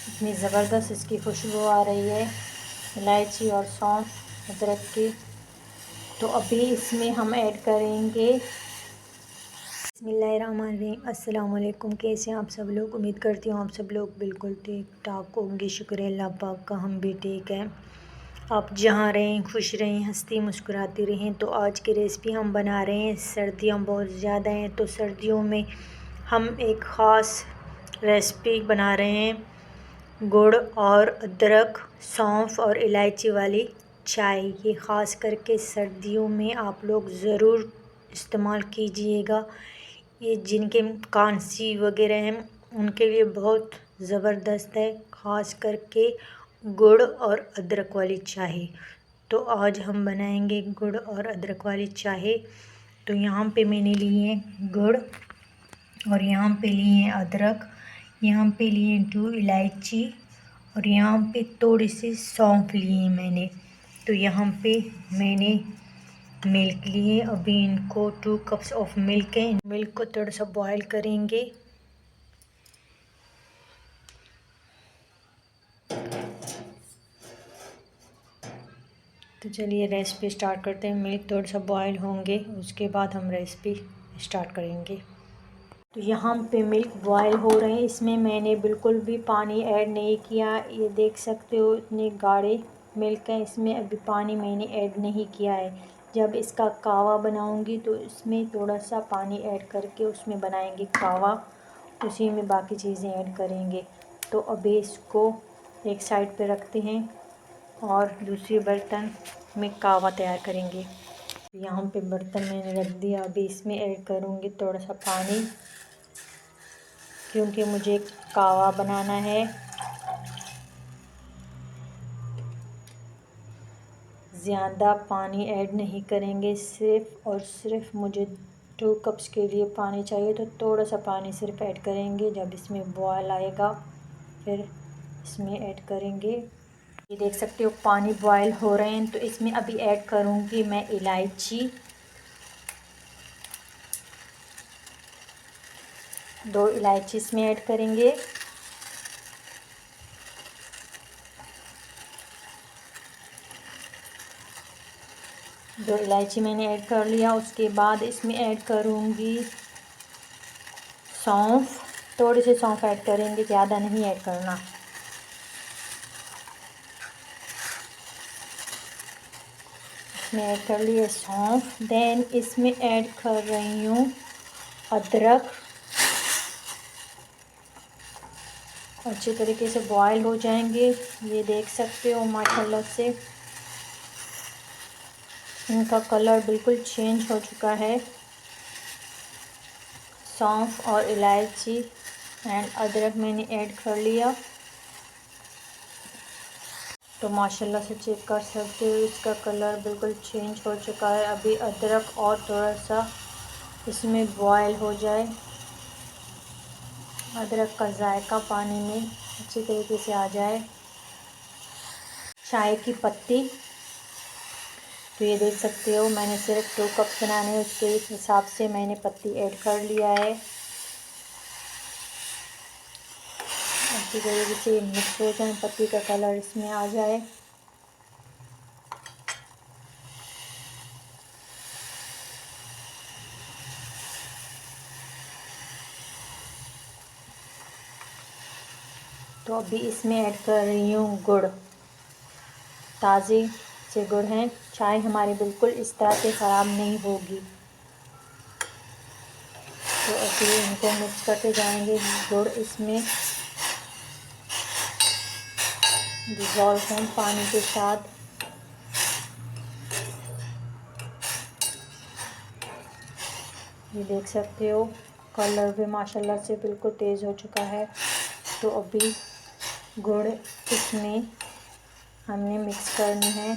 इतनी ज़बरदस्त इसकी खुशबू आ रही है इलायची और सौंफ अदरक की। तो अभी इसमें हम ऐड करेंगे बिस्मिल्लाहिर्रहमानिर्रहीम। अस्सलाम वालेकुम। कैसे हैं आप सब लोग? उम्मीद करती हूँ आप सब लोग बिल्कुल ठीक ठाक होंगे। शुक्र है अल्लाह पाक का, हम भी ठीक हैं। आप जहाँ रहें खुश रहें, हंसती मुस्कुराती रहें। तो आज की रेसिपी हम बना रहे हैं, सर्दियाँ बहुत ज़्यादा हैं तो सर्दियों में हम एक ख़ास रेसिपी बना रहे हैं, गुड़ और अदरक सौंफ और इलायची वाली चाय। ये ख़ास करके सर्दियों में आप लोग ज़रूर इस्तेमाल कीजिएगा। ये जिनके खांसी वगैरह हैं उनके लिए बहुत ज़बरदस्त है, ख़ास करके गुड़ और अदरक वाली चाय। तो आज हम बनाएंगे गुड़ और अदरक वाली चाय। तो यहाँ पे मैंने लिए गुड़ और यहाँ पे लिए अदरक, यहाँ पे लिए 2 इलायची और यहाँ पे थोड़ी सी सौंफ लिए मैंने। तो यहाँ पे मैंने मिल्क लिए। अभी इनको 2 कप्स ऑफ मिल्क है, मिल्क को थोड़ा सा बॉयल करेंगे। तो चलिए रेसिपी स्टार्ट करते हैं। मिल्क थोड़ा सा बॉयल होंगे उसके बाद हम रेसिपी स्टार्ट करेंगे। तो यहाँ पे मिल्क बॉयल हो रहे हैं, इसमें मैंने बिल्कुल भी पानी ऐड नहीं किया। ये देख सकते हो इतने गाढ़े मिल्क है, इसमें अभी पानी मैंने ऐड नहीं किया है। जब इसका कावा बनाऊंगी तो इसमें थोड़ा सा पानी ऐड करके उसमें बनाएंगे कावा, उसी में बाकी चीज़ें ऐड करेंगे। तो अभी इसको एक साइड पे रखते हैं और दूसरे बर्तन में कावा तैयार करेंगे। यहाँ पे बर्तन मैंने रख दिया। अभी इसमें ऐड करूँगी थोड़ा सा पानी, क्योंकि मुझे कावा बनाना है। ज़्यादा पानी ऐड नहीं करेंगे, सिर्फ़ और सिर्फ मुझे 2 कप्स के लिए पानी चाहिए, तो थोड़ा सा पानी सिर्फ ऐड करेंगे। जब इसमें बॉयल आएगा फिर इसमें ऐड करेंगे। ये देख सकते हो पानी बॉयल हो रहे हैं, तो इसमें अभी ऐड करूँगी मैं इलायची, 2 इलायची इसमें ऐड करेंगे। दो इलायची मैंने ऐड कर लिया। उसके बाद इसमें ऐड करूँगी सौंफ, थोड़ी सी सौंफ ऐड करेंगे, ज़्यादा नहीं ऐड करना। इसमें ऐड कर लिया सौंफ। देन इसमें ऐड कर रही हूँ अदरक। अच्छे तरीके से बॉयल हो जाएंगे। ये देख सकते हो माशाल्लाह से इनका कलर बिल्कुल चेंज हो चुका है। सौंफ और इलायची एंड अदरक मैंने ऐड कर लिया। तो माशाल्लाह से चेक कर सकते हो इसका कलर बिल्कुल चेंज हो चुका है। अभी अदरक और थोड़ा सा इसमें बॉयल हो जाए, अदरक का जायका पानी में अच्छी तरीके से आ जाए। चाय की पत्ती, तो ये देख सकते हो मैंने सिर्फ 2 कप बनाने हैं, उसके हिसाब से मैंने पत्ती ऐड कर लिया है। अच्छी तरीके से मिक्स हो जाए, पत्ती का कलर इसमें आ जाए। तो अभी इसमें ऐड कर रही हूँ गुड़। ताज़े से गुड़ हैं, चाय हमारी बिल्कुल इस तरह से ख़राब नहीं होगी। तो अभी इनको मिक्स करते जाएंगे। गुड़ इसमें डिज़ोल्व हों पानी के साथ। ये देख सकते हो कलर भी माशाल्लाह से बिल्कुल तेज़ हो चुका है। तो अभी गुड़ इसमें हमने मिक्स करनी है।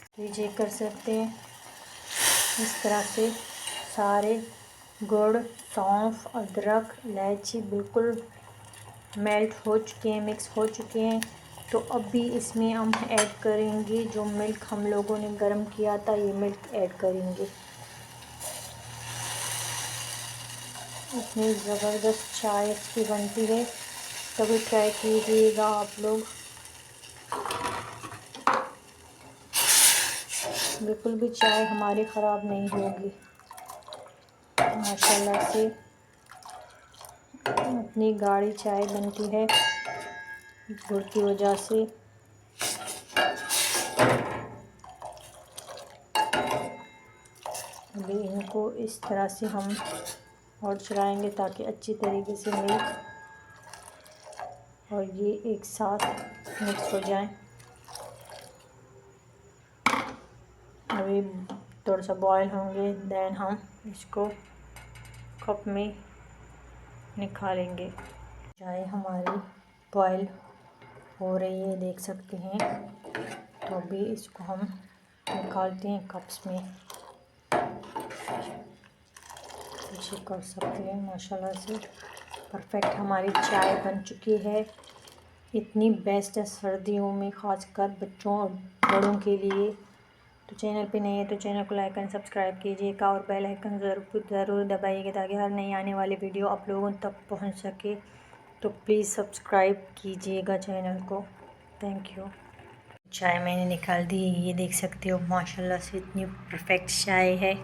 तो ये चेक कर सकते हैं इस तरह से सारे गुड़ सौंफ अदरक इलायची बिल्कुल मेल्ट हो चुके हैं, मिक्स हो चुके हैं। तो अभी इसमें हम ऐड करेंगे जो मिल्क हम लोगों ने गर्म किया था, ये मिल्क ऐड करेंगे। इतनी ज़बरदस्त चाय इसकी बनती है। तभी ट्राई कीजिएगा आप लोग। बिल्कुल भी चाय हमारी ख़राब नहीं होगी माशाल्लाह से। इतनी गाढ़ी चाय बनती है गुड़ की वजह से। अभी इनको इस तरह से हम और चलाएंगे ताकि अच्छी तरीके से मिल्क और ये एक साथ मिक्स हो जाए। अभी थोड़ा सा बॉयल होंगे, देन हम इसको कप में निकालेंगे। चाय हमारी बॉयल हो रही है, देख सकते हैं। तो अभी इसको हम निकालते हैं कप्स में। चेक कर सकते हैं माशाल्लाह से परफेक्ट हमारी चाय बन चुकी है। इतनी बेस्ट है सर्दियों में, ख़ासकर बच्चों और बड़ों के लिए। तो चैनल पे नए हैं तो चैनल को लाइक एंड सब्सक्राइब कीजिएगा और बेल आइकन ज़रूर दबाइएगा ताकि हर नई आने वाली वीडियो आप लोगों तक पहुंच सके। तो प्लीज़ सब्सक्राइब कीजिएगा चैनल को। Thank you. चाय मैंने निकाल दी, ये देख सकते हो माशाल्लाह से इतनी परफेक्ट चाय है।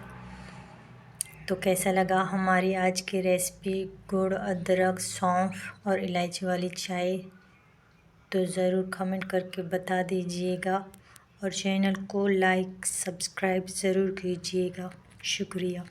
तो कैसा लगा हमारी आज की रेसिपी गुड़, अदरक, सौंफ और इलायची वाली चाय? तो ज़रूर कमेंट करके बता दीजिएगा और चैनल को लाइक सब्सक्राइब ज़रूर कीजिएगा। शुक्रिया।